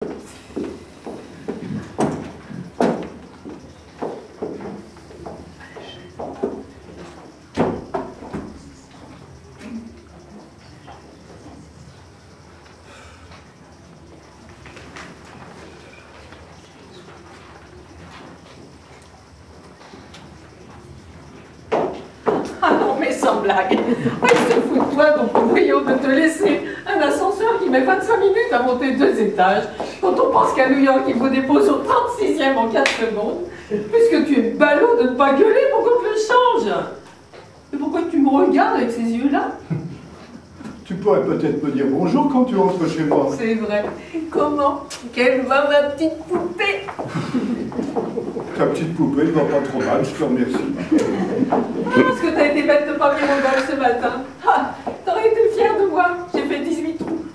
Ah non, mais sans blague. Ah, il se fout de toi, ton pauvre Rio, de te laisser un ascenseur qui met 25 minutes à monter 2 étages. Quand on pense qu'à New York, il faut des pauses au 36e en 4 secondes. Puisque tu es ballot de ne pas gueuler pour qu'on te le change. Et pourquoi tu me regardes avec ces yeux-là? Tu pourrais peut-être me dire bonjour quand tu rentres chez moi. C'est vrai. Comment? Quelle va ma petite poupée? Ta petite poupée ne va pas trop mal, je te remercie. Parce que t'as été bête de pas venir au bal ce matin. Ah, t'aurais été fière de moi. J'ai fait 18 trous.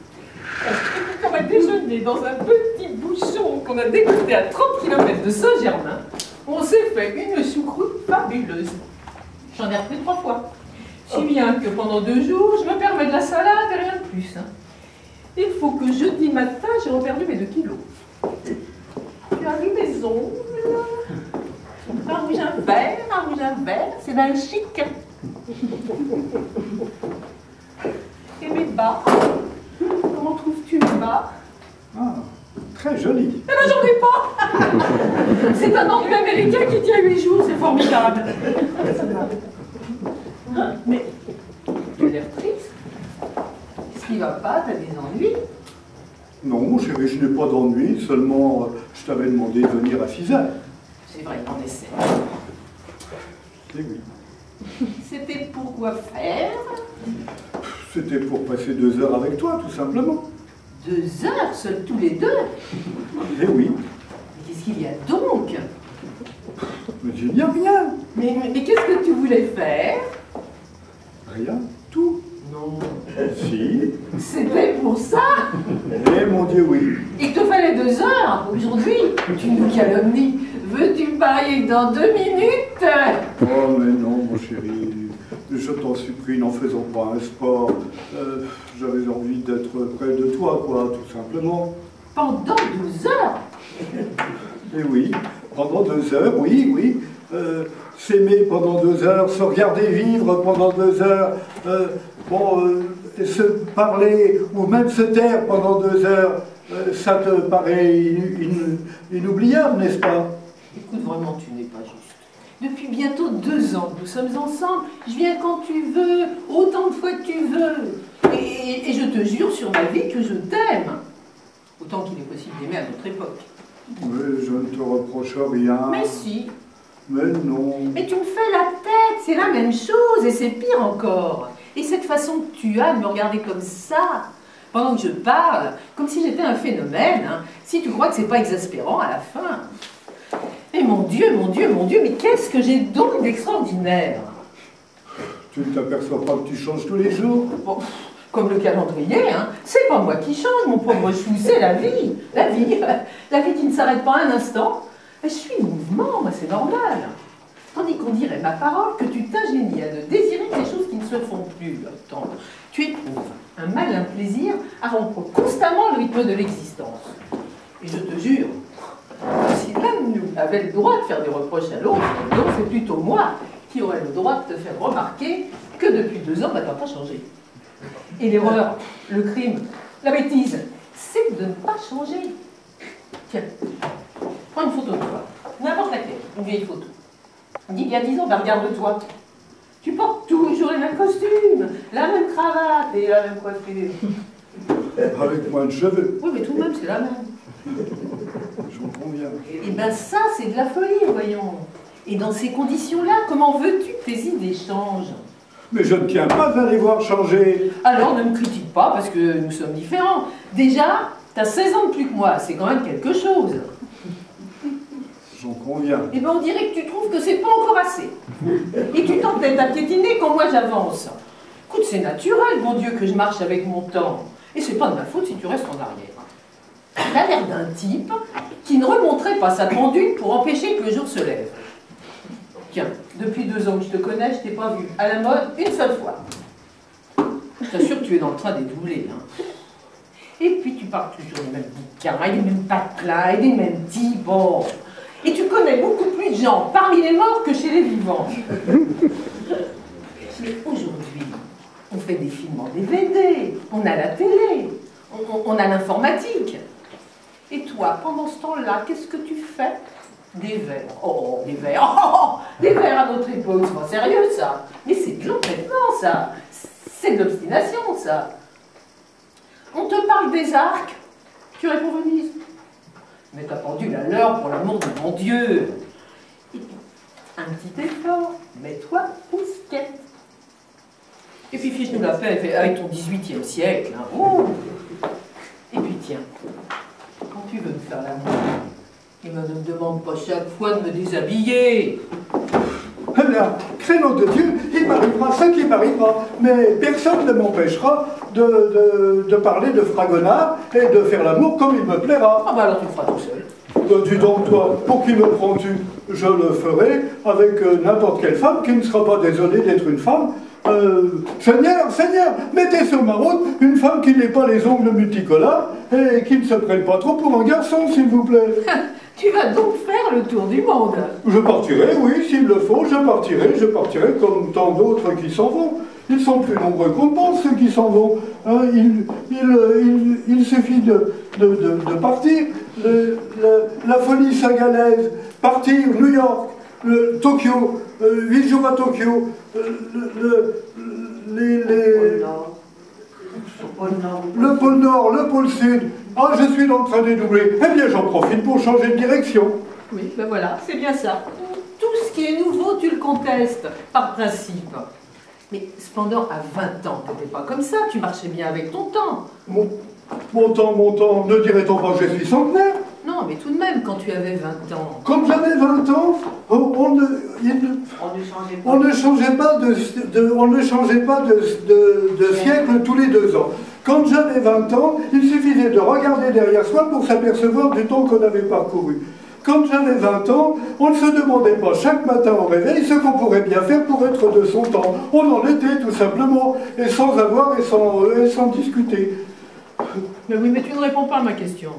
Quand on a déjeuné dans un petit bouchon qu'on a dégoûté à 30 km de Saint-Germain, on s'est fait une choucroute fabuleuse. J'en ai repris 3 fois. Si bien que pendant 2 jours, je me permets de la salade et rien de plus. Il faut que jeudi matin, j'ai reperdu mes 2 kilos. Tu as vu mes ongles? Un rouge, un vert, c'est d'un chic. Et mes bas, comment trouves-tu mes bas? Ah, très joli. Eh ben j'en ai pas. C'est un enduit américain qui tient 8 jours, c'est formidable. Mais tu as l'air triste. Qu'est-ce qui va pas? T'as des ennuis? Non, chérie, je n'ai pas d'ennui, seulement je t'avais demandé de venir à 6 heures. C'est vrai, il en essaie. Eh oui. C'était pour quoi faire? C'était pour passer 2 heures avec toi, tout simplement. 2 heures, seuls tous les deux? Eh oui. Mais qu'est-ce qu'il y a donc? Mais il n'y a rien. Mais qu'est-ce que tu voulais faire? Rien. Tout. Non. Si. C'était pour ça? Eh mon Dieu, oui. Il te fallait 2 heures aujourd'hui? Tu nous calomnies. Veux-tu me parier que dans 2 minutes? Oh, mais non, mon chéri. Je t'en supplie, n'en faisons pas un sport. J'avais envie d'être près de toi, quoi, tout simplement. Pendant 12 heures? Eh oui, pendant 2 heures, oui, oui. S'aimer pendant 2 heures, se regarder vivre pendant 2 heures, se parler ou même se taire pendant 2 heures, ça te paraît inoubliable, n'est-ce pas? Écoute, vraiment, tu n'es pas juste. Depuis bientôt 2 ans que nous sommes ensemble. Je viens quand tu veux, autant de fois que tu veux. Et je te jure sur ma vie que je t'aime. Autant qu'il est possible d'aimer à notre époque. Mais je ne te reproche rien. Mais si. Mais non. Mais tu me fais la tête, c'est la même chose, et c'est pire encore. Et cette façon que tu as de me regarder comme ça, pendant que je parle, comme si j'étais un phénomène, hein, si tu crois que c'est pas exaspérant à la fin. Mais mon Dieu, mon Dieu, mon Dieu, mais qu'est-ce que j'ai donc d'extraordinaire? Tu ne t'aperçois pas que tu changes tous les jours? Bon, comme le calendrier, hein, c'est pas moi qui change, mon pauvre chou, c'est la vie. La vie, la vie qui ne s'arrête pas un instant. Je suis mouvement, moi, c'est normal. Tandis qu'on dirait, ma parole, que tu t'ingénies à ne désirer que des choses qui ne se font plus. Attends, tu éprouves un malin plaisir à rompre constamment le rythme de l'existence. Et je te jure, si l'un de nous avait le droit de faire des reproches à l'autre, donc c'est plutôt moi qui aurais le droit de te faire remarquer que depuis 2 ans, bah, t'as pas changé. Et l'erreur, le crime, la bêtise, c'est de ne pas changer. Tiens, prends une photo de toi, n'importe laquelle, une vieille photo. Dis bien 10 ans, bah regarde-toi. Tu portes toujours les mêmes costumes, la même cravate et la même coiffure. Avec moins de cheveux. Oui, mais tout de même, c'est la même. J'en conviens. Et bien ça, c'est de la folie, voyons. Et dans ces conditions-là, comment veux-tu que tes idées changent? Mais je ne tiens pas à les voir changer. Alors ne me critique pas, parce que nous sommes différents. Déjà, t'as 16 ans de plus que moi, c'est quand même quelque chose. J'en conviens. Et bien on dirait que tu trouves que c'est pas encore assez. Et tu t'entêtes à piétiner quand moi j'avance. Écoute, c'est naturel, bon Dieu, que je marche avec mon temps. Et c'est pas de ma faute si tu restes en arrière. T'as l'air d'un type qui ne remonterait pas sa pendule pour empêcher que le jour se lève. Tiens, depuis 2 ans que je te connais, je t'ai pas vu à la mode une seule fois. Je t'assure que tu es dans le train des doublés. Hein. Et puis tu parles toujours des mêmes bouquins, et des mêmes patelins, et des mêmes types. Oh. Et tu connais beaucoup plus de gens parmi les morts que chez les vivants. Mais aujourd'hui, on fait des films en DVD, on a la télé, on a l'informatique. Et toi, pendant ce temps-là, qu'est-ce que tu fais? Des vers. Oh, des vers. Oh, des vers à notre époque, c'est pas sérieux ça. Mais c'est de l'entêtement ça. C'est de l'obstination ça. On te parle des arcs, tu réponds Venise. Mais t'as pendu la leur pour l'amour de mon Dieu. Et puis, un petit effort, mets-toi Pousquet. Et puis fiche-nous la paix avec ton 18e siècle. Hein. Oh. Et puis tiens, quand tu veux me faire l'amour, il ne me demande pas chaque fois de me déshabiller. Eh bien, créneau de Dieu, il m'arrivera ce qui m'arrivera, mais personne ne m'empêchera de parler de fragonard et de faire l'amour comme il me plaira. Ah bah alors tu le feras tout seul. Dis donc toi, pour qui me prends-tu? Je le ferai avec n'importe quelle femme qui ne sera pas désolée d'être une femme. Seigneur, Seigneur, mettez sur ma route une femme qui n'ait pas les ongles multicolores et qui ne se prenne pas trop pour un garçon, s'il vous plaît. Tu vas donc faire le tour du monde. Je partirai, oui, s'il le faut, je partirai comme tant d'autres qui s'en vont. Ils sont plus nombreux qu'on pense, ceux qui s'en vont. Hein, il suffit de partir. La folie sagalaise, partir, New York, Tokyo, 8 jours à Tokyo, le pôle Nord, le pôle Sud. Ah, je suis dans le train dédoublé. Eh bien, j'en profite pour changer de direction. Oui, ben voilà, c'est bien ça. Tout ce qui est nouveau, tu le contestes, par principe. Mais cependant, à 20 ans, t'étais pas comme ça, tu marchais bien avec ton temps. Mon temps, ne dirait-on pas que je suis centenaire? Non, mais tout de même, quand tu avais 20 ans. Quand j'avais 20 ans, on ne changeait pas de siècle tous les 2 ans. Quand j'avais 20 ans, il suffisait de regarder derrière soi pour s'apercevoir du temps qu'on avait parcouru. Quand j'avais 20 ans, on ne se demandait pas chaque matin au réveil ce qu'on pourrait bien faire pour être de son temps. On en était tout simplement, et sans avoir et sans discuter. Mais oui, mais tu ne réponds pas à ma question.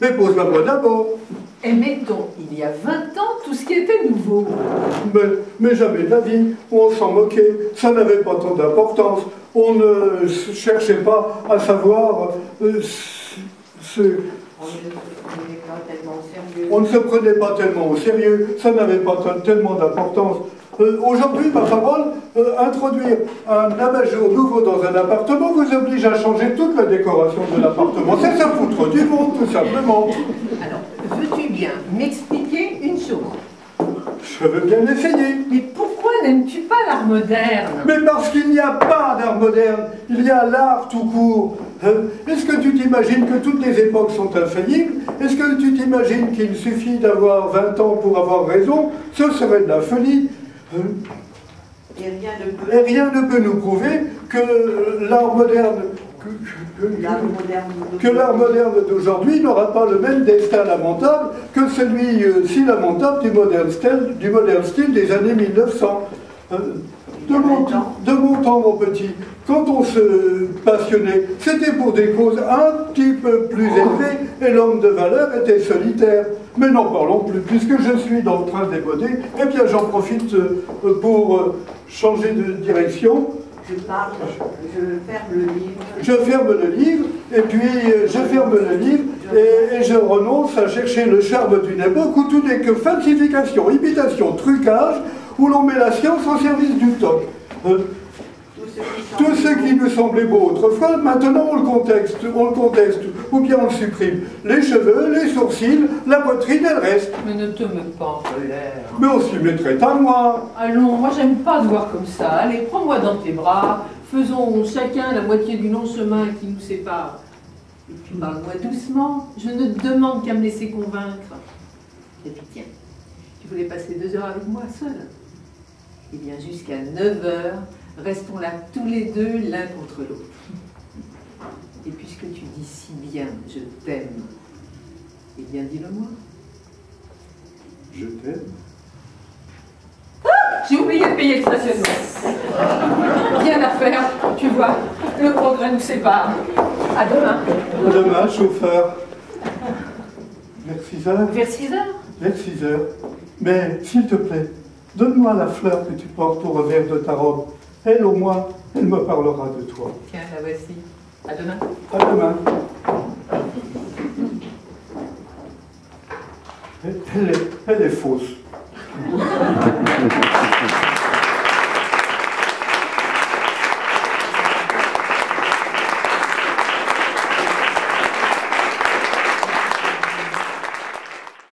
Mais pose-la moi d'abord. Et mettons, il y a 20 ans, tout ce qui était nouveau. Mais jamais de la vie, on s'en moquait, ça n'avait pas tant d'importance. On ne cherchait pas à savoir on ne se prenait pas tellement au sérieux, ça n'avait pas tellement d'importance. Aujourd'hui, ma parole, introduire un abat-jour nouveau dans un appartement vous oblige à changer toute la décoration de l'appartement. C'est se foutre du monde, tout simplement. Alors, veux-tu bien m'expliquer une chose? Je veux bien l'essayer. Mais pourquoi n'aimes-tu pas l'art moderne? Mais parce qu'il n'y a pas d'art moderne, il y a l'art tout court. Est-ce que tu t'imagines que toutes les époques sont infaillibles? Est-ce que tu t'imagines qu'il suffit d'avoir 20 ans pour avoir raison? Ce serait de la folie. Et rien ne peut nous prouver que l'art moderne d'aujourd'hui n'aura pas le même destin lamentable que celui si lamentable du moderne style des années 1900. De mon temps, mon petit, quand on se passionnait, c'était pour des causes un petit peu plus élevées et l'homme de valeur était solitaire. Mais n'en parlons plus, puisque je suis dans le train démodé, eh bien j'en profite pour changer de direction. Je ferme le livre. Je ferme le livre, et puis je ferme le livre, et je renonce à chercher le charme d'une époque où tout n'est que falsification, imitation, trucage, où l'on met la science au service du top. Tout ce qui nous semblait beau autrefois, maintenant on le conteste, ou bien on le supprime. Les cheveux, les sourcils, la poitrine et le reste. Mais ne te mets pas en colère. Mais on s'y mettrait à moi. Allons, moi j'aime pas te voir comme ça. Allez, prends-moi dans tes bras, faisons chacun la moitié du long chemin qui nous sépare. Et puis parle-moi doucement, je ne te demande qu'à me laisser convaincre. Et puis tiens, tu voulais passer 2 heures avec moi seul? Eh bien jusqu'à 9 heures, restons là tous les deux l'un contre l'autre. Et puisque tu dis si bien « je t'aime », eh bien dis-le-moi. Je t'aime. Ah, j'ai oublié de payer le stationnement. Rien à faire, tu vois, le progrès nous sépare. À demain. À demain, chauffeur. Vers 6 heures. Vers 6 heures. Vers 6 heures. Mais, s'il te plaît, donne-moi la fleur que tu portes au revers de ta robe. Elle, au moins, elle me parlera de toi. Tiens, la voici. À demain. À demain. Elle est fausse.